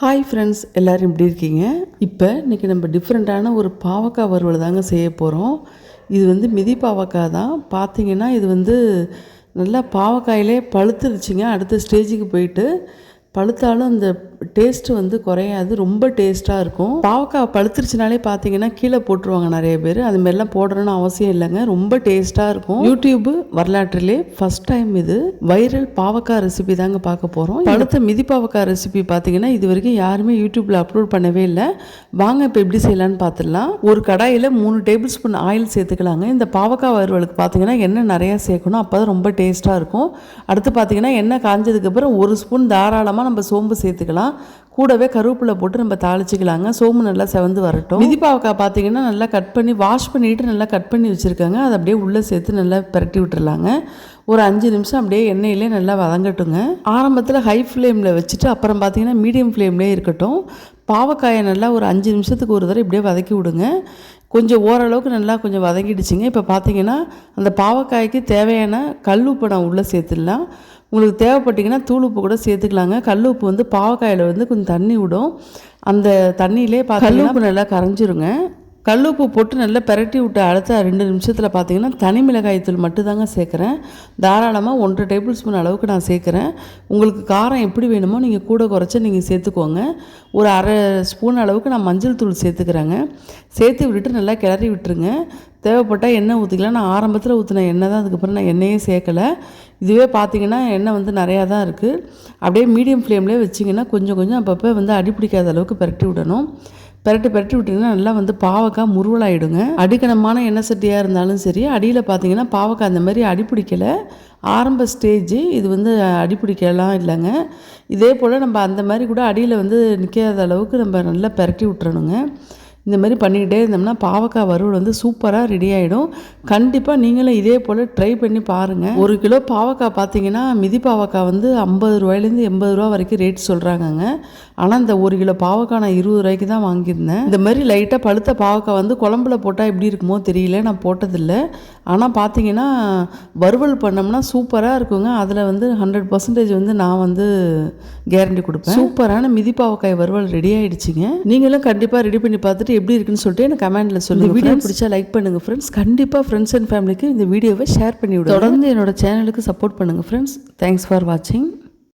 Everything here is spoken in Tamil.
ஹாய் ஃப்ரெண்ட்ஸ், எல்லோரும் எப்படி இருக்கீங்க? இப்போ இன்றைக்கி நம்ம டிஃப்ரெண்ட்டான ஒரு பாவக்காய் வறுவல் தாங்க செய்ய போகிறோம். இது வந்து மிதி பாவக்காய் தான். பார்த்திங்கன்னா இது வந்து நல்லா பாவக்காயிலே பழுத்துருச்சுங்க. அடுத்த ஸ்டேஜுக்கு போயிட்டு பழுத்தாலும் அந்த டேஸ்ட்டு வந்து குறையாது, ரொம்ப டேஸ்ட்டாக இருக்கும். பாவக்காய் பழுத்துருச்சுனாலே பார்த்தீங்கன்னா கீழே போட்டுருவாங்க நிறைய பேர். அதுமாரிலாம் போடணும்னு அவசியம் இல்லைங்க, ரொம்ப டேஸ்ட்டாக இருக்கும். யூடியூப் வரலாற்றிலே ஃபஸ்ட் டைம் இது வைரல் பாவக்காய் ரெசிபி தாங்க பார்க்க போகிறோம். பழுத்த மிதி பாவக்காய் ரெசிபி பார்த்தீங்கன்னா இது வரைக்கும் யாருமே யூடியூப்பில் அப்லோட் பண்ணவே இல்லை. வாங்க இப்போ எப்படி செய்யலான்னு பார்த்துடலாம். ஒரு கடாயில் 3 டேபிள் ஸ்பூன் ஆயில் சேர்த்துக்கலாங்க. இந்த பாவக்காய் வறுவலுக்கு பார்த்தீங்கன்னா எண்ணெய் நிறையா சேர்க்கணும், அப்போ தான் ரொம்ப டேஸ்ட்டாக இருக்கும். அடுத்து பார்த்தீங்கன்னா எண்ணெய் காஞ்சதுக்கப்புறம் 1 ஸ்பூன் தாராளமாக நம்ம சோம்பு சேர்த்துக்கலாம். கூடவே கருவேப்பிலை போட்டு நம்ம தாளிச்சிக்கலாங்க. சோம்பு நல்லா செவந்து வரட்டும். மிதி பாவக்காய் பார்த்தீங்கன்னா நல்லா கட் பண்ணி வாஷ் பண்ணிவிட்டு நல்லா கட் பண்ணி வச்சுருக்காங்க. அதை அப்படியே உள்ளே சேர்த்து நல்லா பரட்டி விட்டுறலாங்க. ஒரு 5 நிமிஷம் அப்படியே எண்ணெயிலே நல்லா வதங்கட்டுங்க. ஆரம்பத்தில் ஹை ஃப்ளேமில் வச்சுட்டு அப்புறம் பார்த்தீங்கன்னா மீடியம் ஃப்ளேம்லேயே இருக்கட்டும். பாவக்காயை நல்லா ஒரு 5 நிமிஷத்துக்கு ஒரு தடவை இப்படியே வதக்கி விடுங்க. கொஞ்சம் ஓரளவுக்கு நல்லா கொஞ்சம் வதங்கிடுச்சிங்க. இப்போ பார்த்தீங்கன்னா அந்த பாவக்காய்க்கு தேவையான கல் உப்பு நான் உள்ளே சேர்த்துடலாம். உங்களுக்கு தேவைப்பட்டிங்கன்னா தூள் உப்பு கூட சேர்த்துக்கலாங்க. கல் உப்பு வந்து பாவக்காயில் வந்து கொஞ்சம் தண்ணி விடும். அந்த தண்ணியிலே கல் உப்பு நல்லா கரைஞ்சிருங்க. கல் உப்பு போட்டு நல்லா பரட்டி விட்டு அடுத்த 2 நிமிஷத்தில் பார்த்தீங்கன்னா தனி மிளகாய் தூள் மட்டும்தாங்க சேர்க்குறேன். தாராளமாக 1 டேபிள் ஸ்பூன் அளவுக்கு நான் சேர்க்குறேன். உங்களுக்கு காரம் எப்படி வேணுமோ நீங்கள் கூட குறைச்சி நீங்கள் சேர்த்துக்கோங்க. ஒரு அரை ஸ்பூன் அளவுக்கு நான் மஞ்சள் தூள் சேர்த்துக்கிறேங்க. சேர்த்து விட்டுட்டு நல்லா கிளறி விட்டுருங்க. தேவைப்பட்டால் எண்ணெய் ஊற்றிக்கலாம். நான் ஆரம்பத்தில் ஊற்றின எண்ணெய் தான், அதுக்கப்புறம் நான் எண்ணெயே சேர்க்கலை. இதுவே பார்த்தீங்கன்னா எண்ணெய் வந்து நிறையா தான் இருக்குது. அப்படியே மீடியம் ஃப்ளேம்லேயே வச்சிங்கன்னா கொஞ்சம் கொஞ்சம் அப்பப்போ வந்து அடிப்பிடிக்காத அளவுக்கு பரட்டி விடணும். பரட்டி விட்டிங்கன்னா நல்லா வந்து பாவக்காய் முருவலாயிடுங்க. அடிக்கணமான எண்ணெய் சட்டியாக இருந்தாலும் சரி, அடியில் பார்த்தீங்கன்னா பாவக்காய் அந்த மாதிரி அடிப்பிடிக்கலை. ஆரம்ப ஸ்டேஜ் இது வந்து அடிப்பிடிக்கலாம் இல்லைங்க. இதே போல் நம்ம அந்த மாதிரி கூட அடியில் வந்து நிற்காத அளவுக்கு நம்ம நல்லா பரட்டி விட்டுறணுங்க. இந்த மாதிரி பண்ணிக்கிட்டே இருந்தோம்னா பாவக்காய் வறுவல் வந்து சூப்பராக ரெடி ஆகிடும். கண்டிப்பாக நீங்களும் இதே போல் ட்ரை பண்ணி பாருங்கள். 1 கிலோ பாவக்காய் பார்த்தீங்கன்னா மிதி பாவக்காய் வந்து 50 ரூபாயிலேருந்து 80 ரூபா வரைக்கும் ரேட் சொல்கிறாங்கங்க. ஆனால் இந்த 1 கிலோ பாவக்காய் நான் 20 ரூபாய்க்கு தான் வாங்கியிருந்தேன். இந்த மாதிரி லைட்டாக பழுத்த பாவக்காய் வந்து குழம்புல போட்டால் எப்படி இருக்குமோ தெரியல, நான் போட்டதில்லை. ஆனால் பார்த்தீங்கன்னா வறுவல் பண்ணோம்னா சூப்பராக இருக்குங்க. அதில் வந்து 100% வந்து நான் வந்து கேரண்டி கொடுப்பேன். சூப்பரான மிதி பாவக்காய் வறுவல் ரெடி ஆகிடுச்சிங்க. நீங்களும் கண்டிப்பாக ரெடி பண்ணி பார்த்துட்டு எப்படி இருக்குன்னு சொல்லிட்டு எனக்கு கமெண்ட்டில் சொல்லுங்கள். வீடியோ பிடிச்சா லைக் பண்ணுங்கள் ஃப்ரெண்ட்ஸ். கண்டிப்பாக ஃப்ரெண்ட்ஸ் அண்ட் ஃபேமிலிக்கு இந்த வீடியோவை ஷேர் பண்ணி விடுங்க. தொடர்ந்து என்னோட சேனலுக்கு சப்போர்ட் பண்ணுங்கள் ஃப்ரெண்ட்ஸ். தேங்க்ஸ் ஃபார் வாட்சிங்.